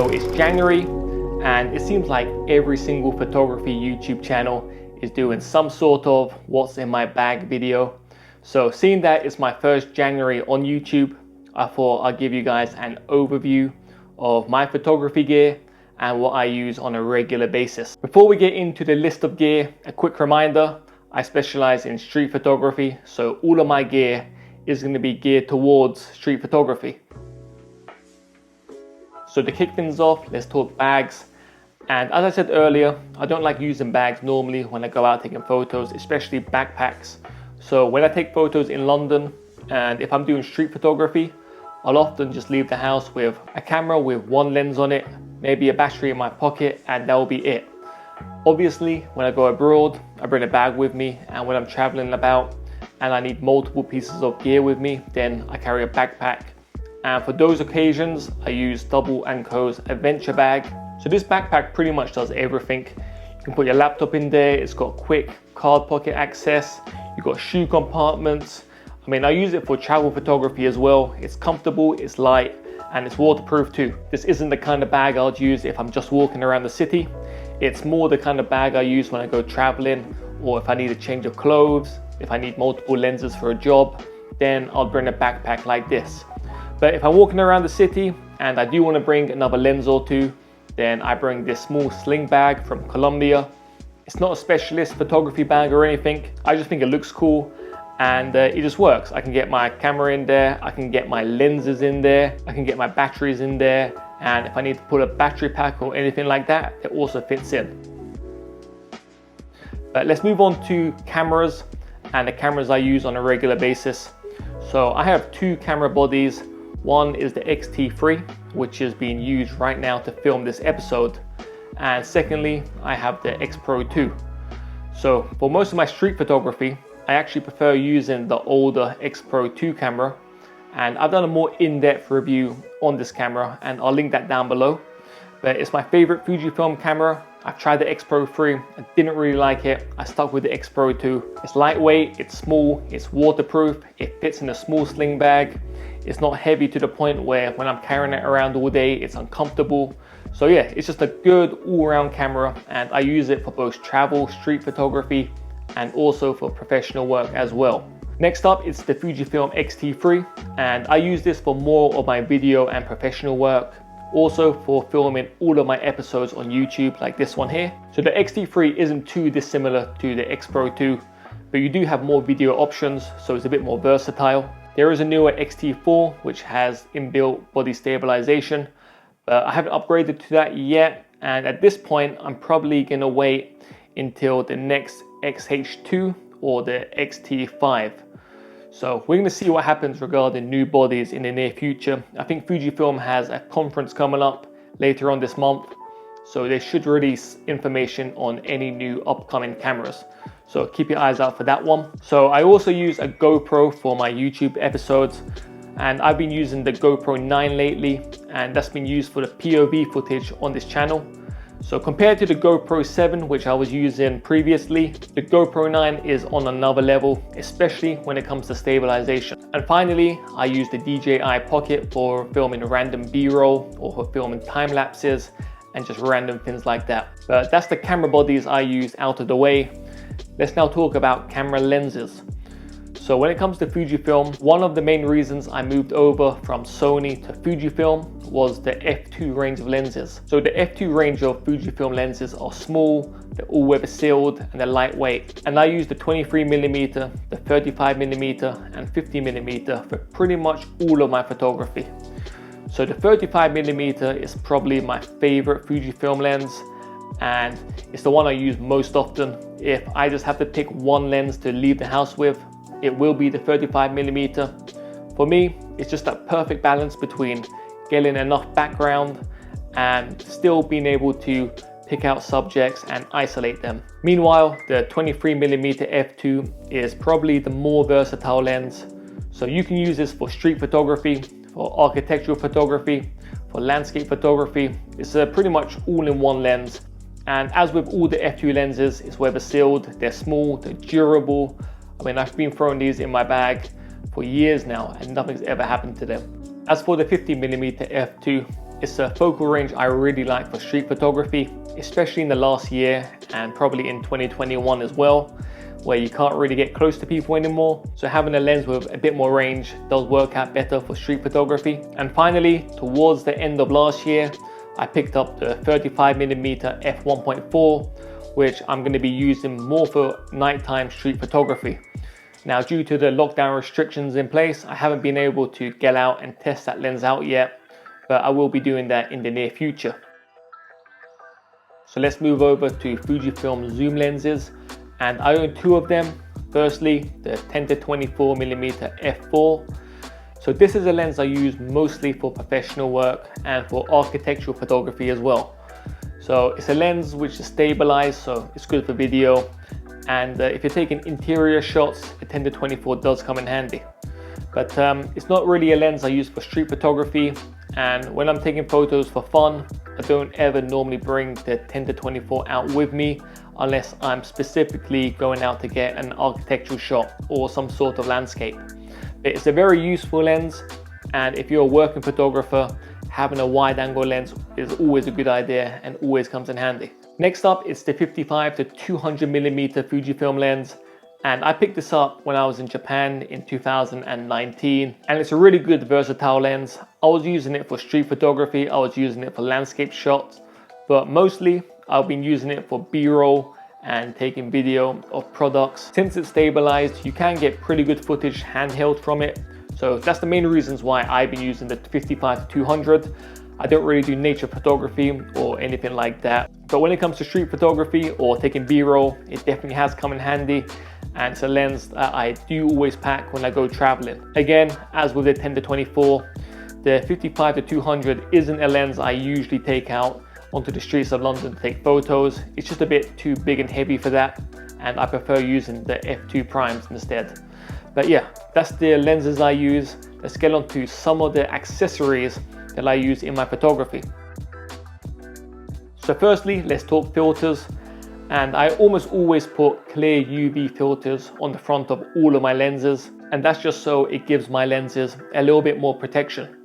So it's January, and it seems like every single photography YouTube channel is doing some sort of what's in my bag video. So seeing that it's my first January on YouTube, I thought I'd give you guys an overview of my photography gear and what I use on a regular basis. Before we get into the list of gear, a quick reminder, I specialize in street photography, so all of my gear is going to be geared towards street photography. So to kick things off, let's talk bags. And as I said earlier, I don't like using bags normally when I go out taking photos, especially backpacks. So when I take photos in London, and if I'm doing street photography, I'll often just leave the house with a camera with one lens on it, maybe a battery in my pocket, and that will be it. Obviously, when I go abroad, I bring a bag with me, and when I'm traveling about and I need multiple pieces of gear with me, then I carry a backpack. And for those occasions, I use Double & Co's adventure bag. So this backpack pretty much does everything. You can put your laptop in there, it's got quick card pocket access, you've got shoe compartments. I mean, I use it for travel photography as well. It's comfortable, it's light, and it's waterproof too. This isn't the kind of bag I'll use if I'm just walking around the city. It's more the kind of bag I use when I go traveling, or if I need a change of clothes, if I need multiple lenses for a job, then I'll bring a backpack like this. But if I'm walking around the city and I do want to bring another lens or two, then I bring this small sling bag from Colombia. It's not a specialist photography bag or anything. I just think it looks cool and it just works. I can get my camera in there, I can get my lenses in there, I can get my batteries in there, and if I need to put a battery pack or anything like that, it also fits in. But let's move on to cameras and the cameras I use on a regular basis. So I have two camera bodies. One is the X-T3, which is being used right now to film this episode. And secondly, I have the X Pro 2. So for most of my street photography, I actually prefer using the older X Pro 2 camera. And I've done a more in-depth review on this camera, and I'll link that down below. But it's my favorite Fujifilm camera. I've tried the X Pro 3, I didn't really like it. I stuck with the X Pro 2. It's lightweight, it's small, it's waterproof, it fits in a small sling bag. It's not heavy to the point where when I'm carrying it around all day, it's uncomfortable. So yeah, it's just a good all-around camera, and I use it for both travel, street photography, and also for professional work as well. Next up, it's the Fujifilm X-T3, and I use this for more of my video and professional work. Also for filming all of my episodes on YouTube, like this one here. So the X-T3 isn't too dissimilar to the X Pro 2, but you do have more video options, so it's a bit more versatile. There is a newer X-T4, which has inbuilt body stabilization, but I haven't upgraded to that yet. And at this point, I'm probably gonna wait until the next XH2 or the X-T5. So we're going to see what happens regarding new bodies in the near future. I think Fujifilm has a conference coming up later on this month, so they should release information on any new upcoming cameras. So keep your eyes out for that one. So I also use a GoPro for my YouTube episodes, and I've been using the GoPro 9 lately, and that's been used for the POV footage on this channel. So compared to the GoPro 7, which I was using previously, the GoPro 9 is on another level, especially when it comes to stabilization. And finally, I use the DJI Pocket for filming random B-roll or for filming time lapses and just random things like that. But that's the camera bodies I use out of the way. Let's now talk about camera lenses. So when it comes to Fujifilm, one of the main reasons I moved over from Sony to Fujifilm was the f2 range of lenses. So the f2 range of Fujifilm lenses are small, they're all weather sealed, and they're lightweight. And I use the 23mm, the 35mm, and 50mm for pretty much all of my photography. So the 35mm is probably my favorite Fujifilm lens, and it's the one I use most often. If I just have to pick one lens to leave the house with, it will be the 35mm. For me, it's just that perfect balance between getting enough background and still being able to pick out subjects and isolate them. Meanwhile, the 23mm f2 is probably the more versatile lens. So you can use this for street photography, for architectural photography, for landscape photography. It's a pretty much all-in-one lens. And as with all the f2 lenses, it's weather sealed, they're small, they're durable. I mean, I've been throwing these in my bag for years now and nothing's ever happened to them. As for the 50mm f2, It's a focal range I really like for street photography, especially in the last year and probably in 2021 as well, where you can't really get close to people anymore. So having a lens with a bit more range does work out better for street photography. And finally, towards the end of last year, I picked up the 35mm f1.4, which I'm going to be using more for nighttime street photography. Now, due to the lockdown restrictions in place, I haven't been able to get out and test that lens out yet, but I will be doing that in the near future. So let's move over to Fujifilm zoom lenses, and I own two of them. Firstly, the 10-24mm f4. So this is a lens I use mostly for professional work and for architectural photography as well. So it's a lens which is stabilized, so it's good for video. And if you're taking interior shots, the 10-24 does come in handy. But it's not really a lens I use for street photography. And when I'm taking photos for fun, I don't ever normally bring the 10-24 out with me unless I'm specifically going out to get an architectural shot or some sort of landscape. But it's a very useful lens, and if you're a working photographer, having a wide angle lens is always a good idea and always comes in handy. Next up is the 55-200mm Fujifilm lens, and I picked this up when I was in Japan in 2019, and it's a really good versatile lens. I was using it for street photography, I was using it for landscape shots, but mostly I've been using it for B-roll and taking video of products. Since it's stabilized, you can get pretty good footage handheld from it. So that's the main reasons why I've been using the 55-200. I don't really do nature photography or anything like that. But when it comes to street photography or taking B-roll, it definitely has come in handy. And it's a lens that I do always pack when I go traveling. Again, as with the 10-24, the 55-200 isn't a lens I usually take out onto the streets of London to take photos. It's just a bit too big and heavy for that, and I prefer using the f2 primes instead. But yeah, that's the lenses I use. Let's get on to some of the accessories that I use in my photography. So firstly, let's talk filters. And I almost always put clear UV filters on the front of all of my lenses, and that's just so it gives my lenses a little bit more protection.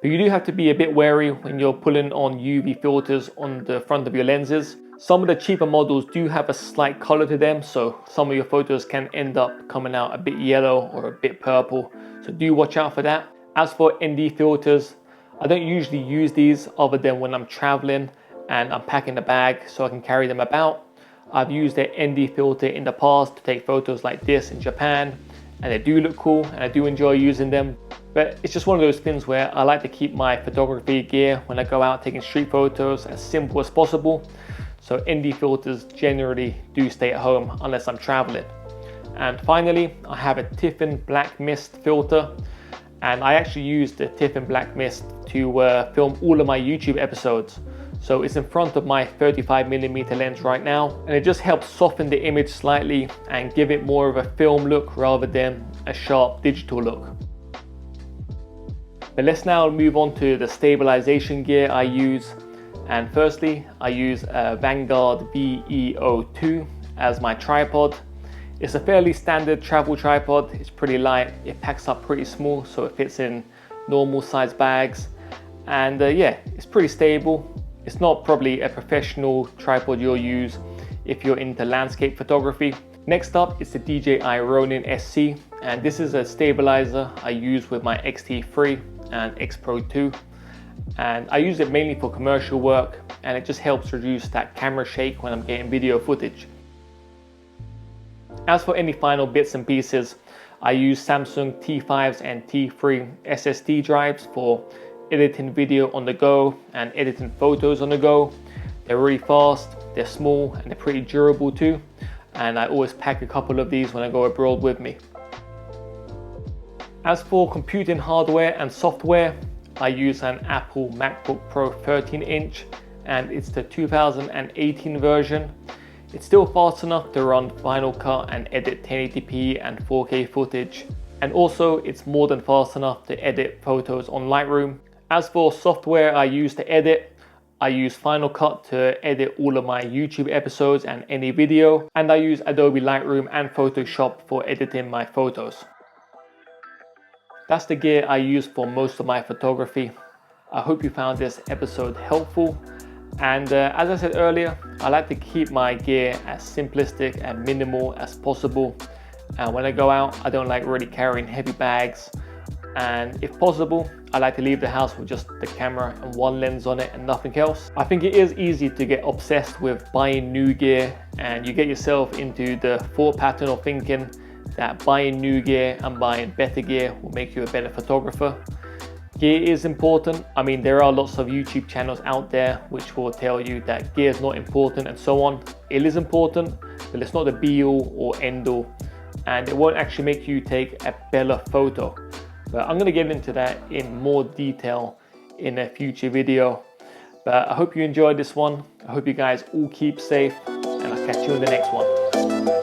But you do have to be a bit wary when you're pulling on UV filters on the front of your lenses. Some of the cheaper models do have a slight color to them, so some of your photos can end up coming out a bit yellow or a bit purple, so do watch out for that. As for ND filters, I don't usually use these other than when I'm traveling and I'm packing a bag so I can carry them about. I've used the ND filter in the past to take photos like this in Japan, and they do look cool and I do enjoy using them. But it's just one of those things where I like to keep my photography gear when I go out taking street photos as simple as possible. So ND filters generally do stay at home unless I'm traveling. And finally, I have a Tiffin Black Mist filter. And I actually use the Tiffin Black Mist to film all of my YouTube episodes. So it's in front of my 35mm lens right now, and it just helps soften the image slightly and give it more of a film look rather than a sharp digital look. But let's now move on to the stabilization gear I use. And firstly, I use a Vanguard VE02 as my tripod. It's a fairly standard travel tripod. It's pretty light, it packs up pretty small, so it fits in normal size bags. And yeah, it's pretty stable. It's not probably a professional tripod you'll use if you're into landscape photography. Next up is the DJI Ronin SC, and this is a stabilizer I use with my X-T3 and X Pro 2. And I use it mainly for commercial work, and it just helps reduce that camera shake when I'm getting video footage. As for any final bits and pieces, I use Samsung T5s and T3 SSD drives for editing video on the go and editing photos on the go. They're really fast, they're small, and they're pretty durable too. And I always pack a couple of these when I go abroad with me. As for computing hardware and software, I use an Apple MacBook Pro 13-inch, and it's the 2018 version. It's still fast enough to run Final Cut and edit 1080p and 4K footage. And also, it's more than fast enough to edit photos on Lightroom. As for software I use to edit, I use Final Cut to edit all of my YouTube episodes and any video, and I use Adobe Lightroom and Photoshop for editing my photos. That's the gear I use for most of my photography. I hope you found this episode helpful. And as I said earlier, I like to keep my gear as simplistic and minimal as possible. And when I go out, I don't like really carrying heavy bags. And if possible, I like to leave the house with just the camera and one lens on it and nothing else. I think it is easy to get obsessed with buying new gear, and you get yourself into the thought pattern of thinking that buying new gear and buying better gear will make you a better photographer. Gear is important. I mean, there are lots of YouTube channels out there which will tell you that gear is not important and so on. It is important, but it's not the be all or end all, and it won't actually make you take a better photo. But I'm going to get into that in more detail in a future video. But I hope you enjoyed this one. I hope you guys all keep safe, and I'll catch you in the next one.